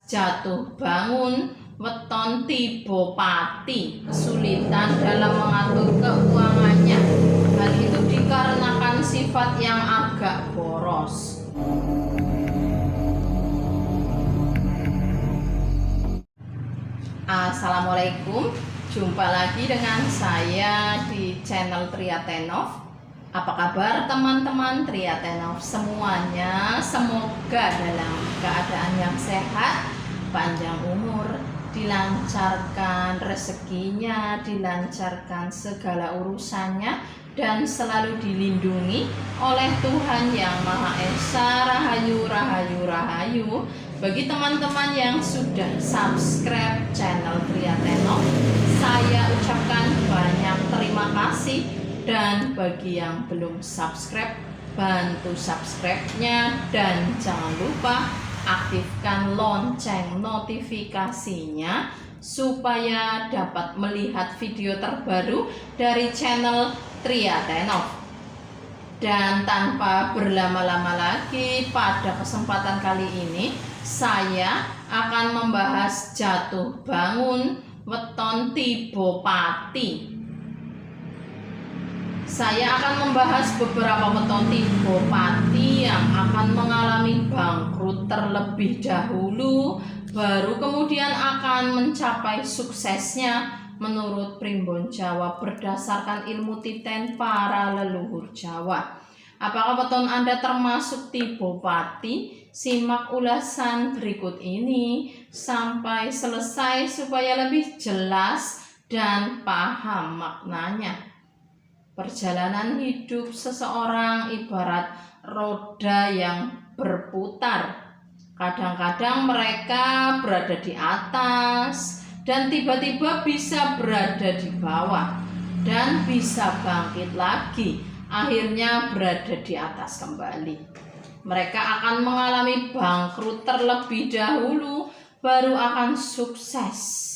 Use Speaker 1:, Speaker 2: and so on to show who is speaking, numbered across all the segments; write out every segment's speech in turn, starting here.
Speaker 1: jatuh bangun, weton tiba pati, kesulitan dalam mengatur keuangannya. Hal itu dikarenakan sifat yang agak boros. Assalamualaikum, jumpa lagi dengan saya di channel Triatenov. Apa kabar teman-teman Triatenov semuanya? Semoga dalam keadaan yang sehat, panjang umur, dilancarkan rezekinya, dilancarkan segala urusannya, dan selalu dilindungi oleh Tuhan Yang Maha Esa. Rahayu, rahayu, rahayu. Bagi teman-teman yang sudah subscribe channel Triatenov, saya ucapkan banyak terima kasih. Dan bagi yang belum subscribe, bantu subscribe-nya, dan jangan lupa aktifkan lonceng notifikasinya supaya dapat melihat video terbaru dari channel Triatenov. Dan tanpa berlama-lama lagi, pada kesempatan kali ini saya akan membahas jatuh bangun, weton tiba pati. Saya akan membahas beberapa weton tiba pati yang akan mengalami bangkrut terlebih dahulu, baru kemudian akan mencapai suksesnya menurut Primbon Jawa berdasarkan ilmu titen para leluhur Jawa. Apakah weton Anda termasuk tiba pati? Simak ulasan berikut ini sampai selesai supaya lebih jelas dan paham maknanya. Perjalanan hidup seseorang ibarat roda yang berputar. Kadang-kadang mereka berada di atas dan tiba-tiba bisa berada di bawah dan bisa bangkit lagi, akhirnya berada di atas kembali. Mereka akan mengalami bangkrut terlebih dahulu, baru akan sukses.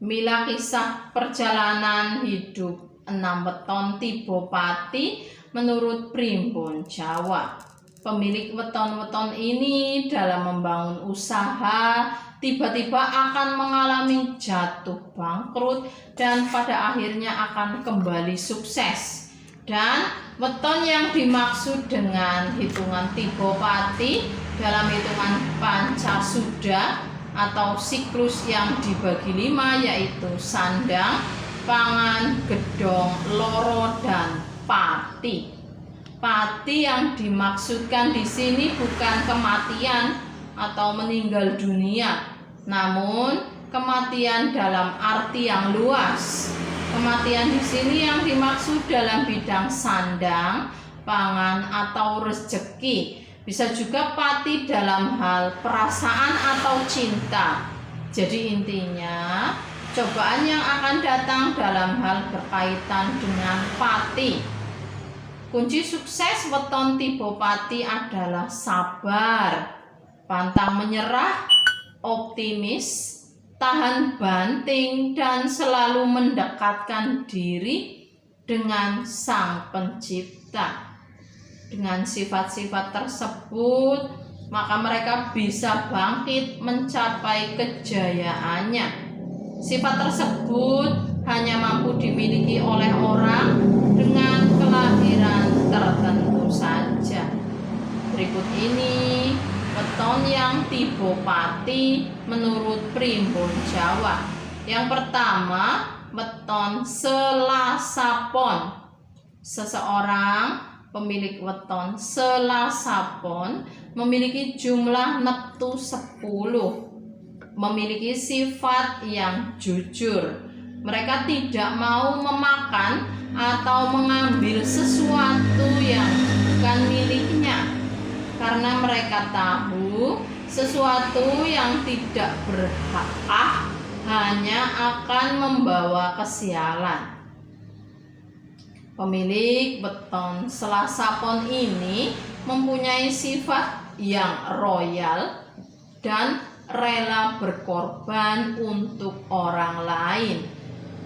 Speaker 1: Mila kisah perjalanan hidup 6 weton tiba pati menurut Primbon Jawa. Pemilik weton-weton ini dalam membangun usaha tiba-tiba akan mengalami jatuh bangkrut dan pada akhirnya akan kembali sukses. Dan weton yang dimaksud dengan hitungan tiba pati dalam hitungan Pancasuda atau siklus yang dibagi 5, yaitu sandang, pangan, gedong, loro, dan pati. Pati yang dimaksudkan di sini bukan kematian atau meninggal dunia, namun kematian dalam arti yang luas. Kematian di sini yang dimaksud dalam bidang sandang, pangan, atau rezeki. Bisa juga pati dalam hal perasaan atau cinta. Jadi intinya, cobaan yang akan datang dalam hal berkaitan dengan pati. Kunci sukses weton tiba pati adalah sabar, pantang menyerah, optimis, tahan banting, dan selalu mendekatkan diri dengan Sang Pencipta. Dengan sifat-sifat tersebut, maka mereka bisa bangkit mencapai kejayaannya. Sifat tersebut hanya mampu dimiliki oleh orang dengan kelahiran tertentu saja. Berikut ini weton yang tiba pati menurut Primbon Jawa. Yang pertama, weton Selasa Pon. Seseorang pemilik weton Selasa Pon memiliki jumlah neptu 10, memiliki sifat yang jujur. Mereka tidak mau memakan atau mengambil sesuatu yang bukan miliknya, karena mereka tahu sesuatu yang tidak berhak hanya akan membawa kesialan. Pemilik weton Selasa Pon ini mempunyai sifat yang royal dan rela berkorban untuk orang lain,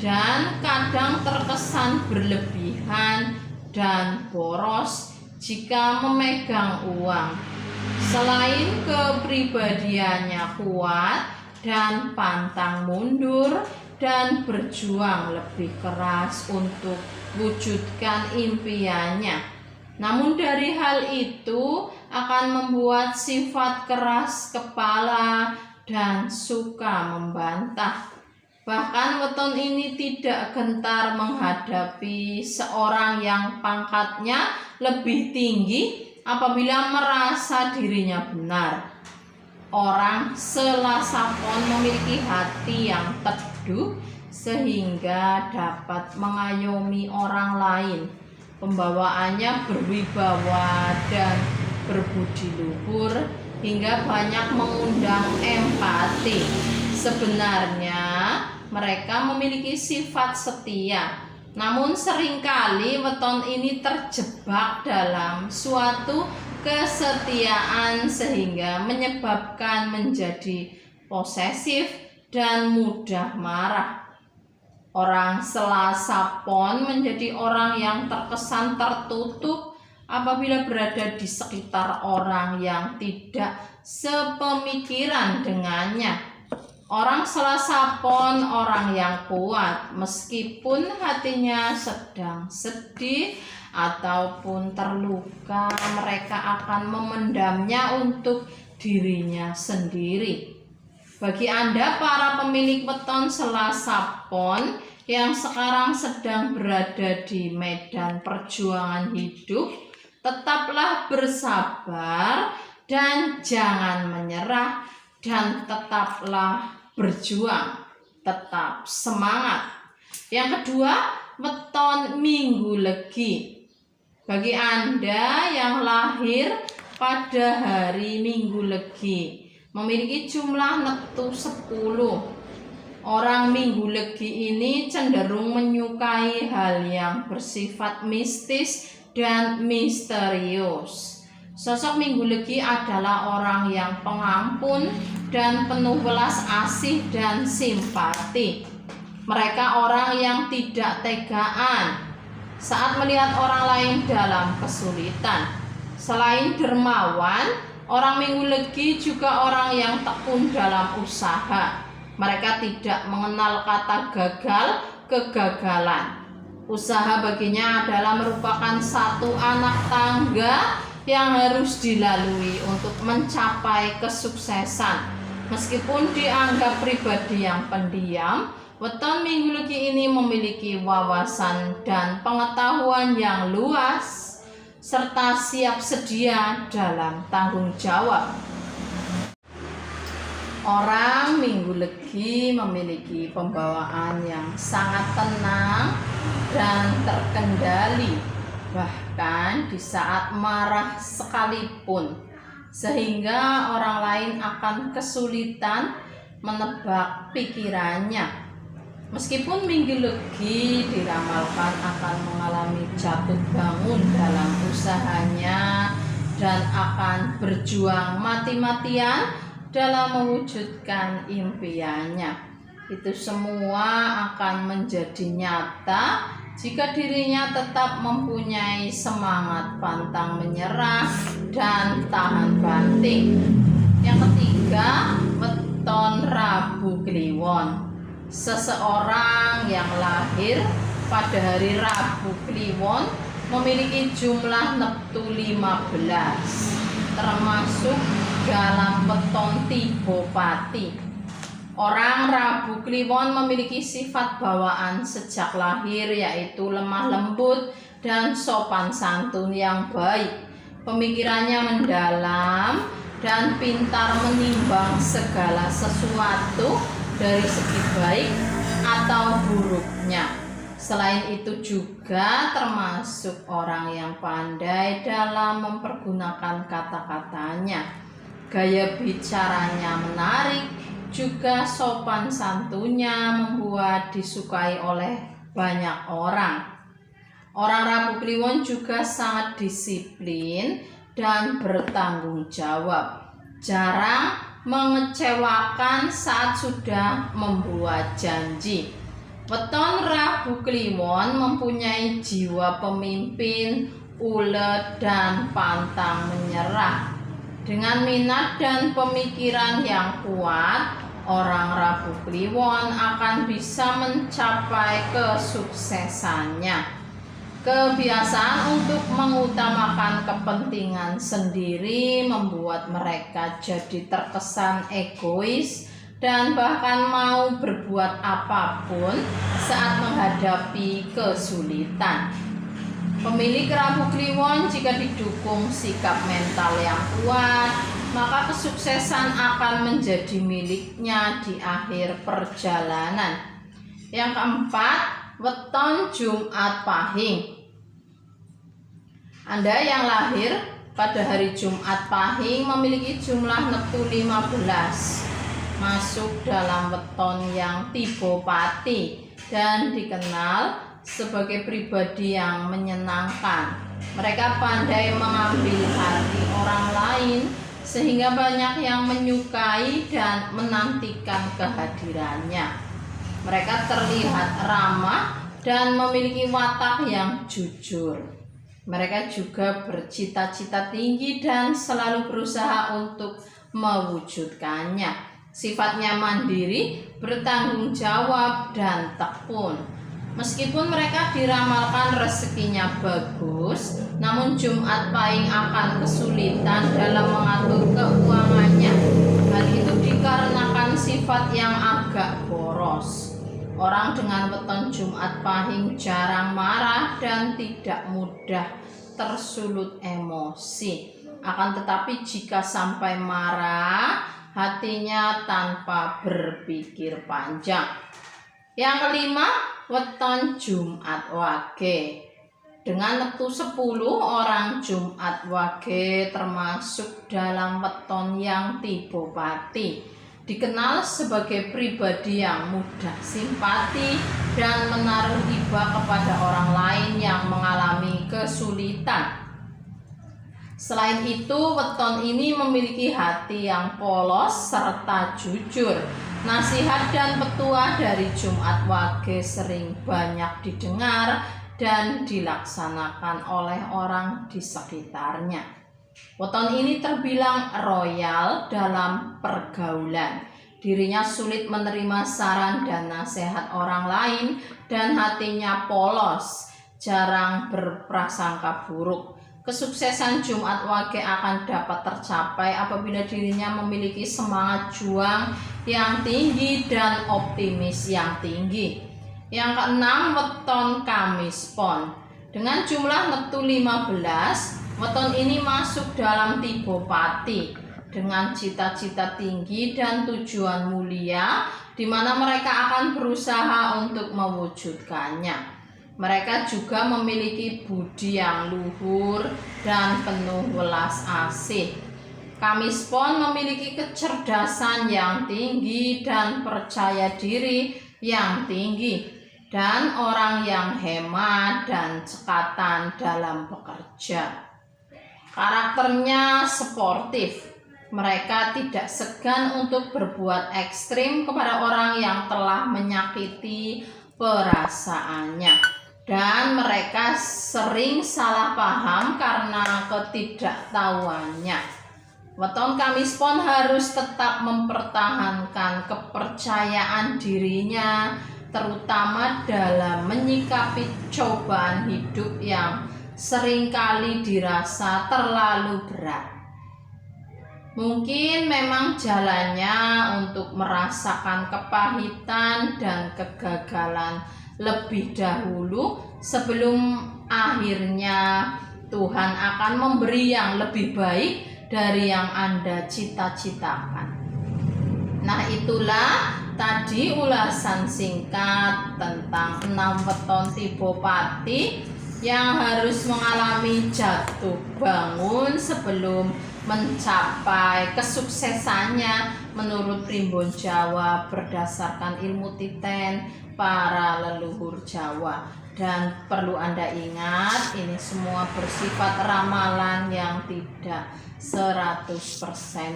Speaker 1: dan kadang terkesan berlebihan dan boros jika memegang uang. Selain kepribadiannya kuat dan pantang mundur dan berjuang lebih keras untuk wujudkan impiannya, namun dari hal itu akan membuat sifat keras kepala dan suka membantah. Bahkan weton ini tidak gentar menghadapi seorang yang pangkatnya lebih tinggi apabila merasa dirinya benar. Orang selasapon memiliki hati yang teduh sehingga dapat mengayomi orang lain. Pembawaannya berwibawa dan berbudi luhur hingga banyak mengundang empati. Sebenarnya mereka memiliki sifat setia, namun seringkali weton ini terjebak dalam suatu kesetiaan sehingga menyebabkan menjadi posesif dan mudah marah. Orang selasapon menjadi orang yang terkesan tertutup apabila berada di sekitar orang yang tidak sepemikiran dengannya. Orang selasapon orang yang kuat meskipun hatinya sedang sedih ataupun terluka, mereka akan memendamnya untuk dirinya sendiri. Bagi Anda para pemilik weton selasapon yang sekarang sedang berada di medan perjuangan hidup, tetaplah bersabar dan jangan menyerah, dan tetaplah berjuang, tetap semangat. Yang kedua, weton Minggu Legi. Bagi Anda yang lahir pada hari Minggu Legi, memiliki jumlah neptu 10. Orang Minggu Legi ini cenderung menyukai hal yang bersifat mistis dan misterius. Sosok Minggu Legi adalah orang yang pengampun dan penuh welas asih dan simpati. Mereka orang yang tidak tegaan saat melihat orang lain dalam kesulitan. Selain dermawan, orang Minggu Legi juga orang yang tekun dalam usaha. Mereka tidak mengenal kata gagal, kegagalan. Usaha baginya adalah merupakan satu anak tangga yang harus dilalui untuk mencapai kesuksesan. Meskipun dianggap pribadi yang pendiam, weton Minggu Legi ini memiliki wawasan dan pengetahuan yang luas serta siap sedia dalam tanggung jawab. Orang Minggu Legi memiliki pembawaan yang sangat tenang dan terkendali, bahkan di saat marah sekalipun, sehingga orang lain akan kesulitan menebak pikirannya. Meskipun Minggu Legi diramalkan akan mengalami jatuh bangun dalam usahanya dan akan berjuang mati-matian dalam mewujudkan impiannya, itu semua akan menjadi nyata jika dirinya tetap mempunyai semangat pantang menyerah dan tahan banting. Yang ketiga, weton Rabu Kliwon. Seseorang yang lahir pada hari Rabu Kliwon memiliki jumlah neptu 15, termasuk dalam weton Tibopati. Orang Rabu Kliwon memiliki sifat bawaan sejak lahir, yaitu lemah lembut dan sopan santun yang baik. Pemikirannya mendalam dan pintar menimbang segala sesuatu dari segi baik atau buruknya. Selain itu juga termasuk orang yang pandai dalam mempergunakan kata-katanya. Gaya bicaranya menarik, juga sopan santunnya membuat disukai oleh banyak orang. Orang Rabu Kliwon juga sangat disiplin dan bertanggung jawab. Jarang mengecewakan saat sudah membuat janji. Weton Rabu Kliwon mempunyai jiwa pemimpin, ulet dan pantang menyerah. Dengan minat dan pemikiran yang kuat, orang Rabu Kliwon akan bisa mencapai kesuksesannya. Kebiasaan untuk mengutamakan kepentingan sendiri membuat mereka jadi terkesan egois dan bahkan mau berbuat apapun saat menghadapi kesulitan. Pemilik Rabu Kliwon jika didukung sikap mental yang kuat, maka kesuksesan akan menjadi miliknya di akhir perjalanan. Yang keempat, weton Jumat Pahing. Anda yang lahir pada hari Jumat Pahing memiliki jumlah neptu 15, masuk dalam weton yang tiba pati dan dikenal sebagai pribadi yang menyenangkan. Mereka pandai mengambil hati orang lain sehingga banyak yang menyukai dan menantikan kehadirannya. Mereka terlihat ramah dan memiliki watak yang jujur. Mereka juga bercita-cita tinggi dan selalu berusaha untuk mewujudkannya. Sifatnya mandiri, bertanggung jawab, dan tekun. Meskipun mereka diramalkan rezekinya bagus, namun Jumat Pahing akan kesulitan dalam mengatur keuangannya. Hal itu dikarenakan sifat yang agak boros. Orang dengan weton Jumat Pahing jarang marah dan tidak mudah tersulut emosi. Akan tetapi jika sampai marah, hatinya tanpa berpikir panjang. Yang kelima, weton Jumat Wage. Dengan neptu 10, orang Jumat Wage termasuk dalam weton yang tiba pati. Dikenal sebagai pribadi yang mudah simpati dan menaruh hibah kepada orang lain yang mengalami kesulitan. Selain itu, weton ini memiliki hati yang polos serta jujur. Nasihat dan petuah dari Jumat Wage sering banyak didengar dan dilaksanakan oleh orang di sekitarnya. Weton ini terbilang royal dalam pergaulan. Dirinya sulit menerima saran dan nasihat orang lain dan hatinya polos, jarang berprasangka buruk. Kesuksesan Jumat Wage akan dapat tercapai apabila dirinya memiliki semangat juang yang tinggi dan optimis yang tinggi. Yang keenam, weton Kamis Pon. Dengan jumlah neptu 15, weton ini masuk dalam tiba pati dengan cita-cita tinggi dan tujuan mulia di mana mereka akan berusaha untuk mewujudkannya. Mereka juga memiliki budi yang luhur dan penuh welas asih. Kamis Pon memiliki kecerdasan yang tinggi dan percaya diri yang tinggi, dan orang yang hemat dan cekatan dalam bekerja. Karakternya sportif. Mereka tidak segan untuk berbuat ekstrim kepada orang yang telah menyakiti perasaannya. Dan mereka sering salah paham karena ketidaktahuannya. Weton Kamis Pon harus tetap mempertahankan kepercayaan dirinya, terutama dalam menyikapi cobaan hidup yang seringkali dirasa terlalu berat. Mungkin memang jalannya untuk merasakan kepahitan dan kegagalan lebih dahulu sebelum akhirnya Tuhan akan memberi yang lebih baik dari yang Anda cita-citakan. Nah, itulah tadi ulasan singkat tentang 6 weton tiba pati yang harus mengalami jatuh bangun sebelum mencapai kesuksesannya menurut Primbon Jawa berdasarkan ilmu titen para leluhur Jawa. Dan perlu Anda ingat, ini semua bersifat ramalan yang tidak 100%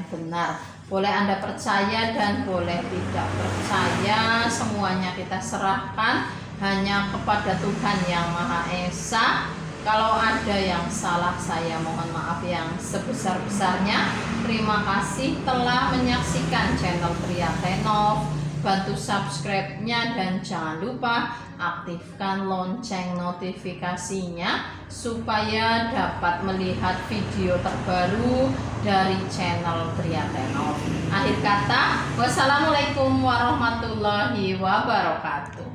Speaker 1: benar. Boleh Anda percaya dan boleh tidak percaya, semuanya kita serahkan hanya kepada Tuhan Yang Maha Esa. Kalau ada yang salah, saya mohon maaf yang sebesar-besarnya. Terima kasih telah menyaksikan channel Tria Tenov. Bantu subscribe-nya dan jangan lupa aktifkan lonceng notifikasinya supaya dapat melihat video terbaru dari channel Tria Tenov. Akhir kata, wassalamualaikum warahmatullahi wabarakatuh.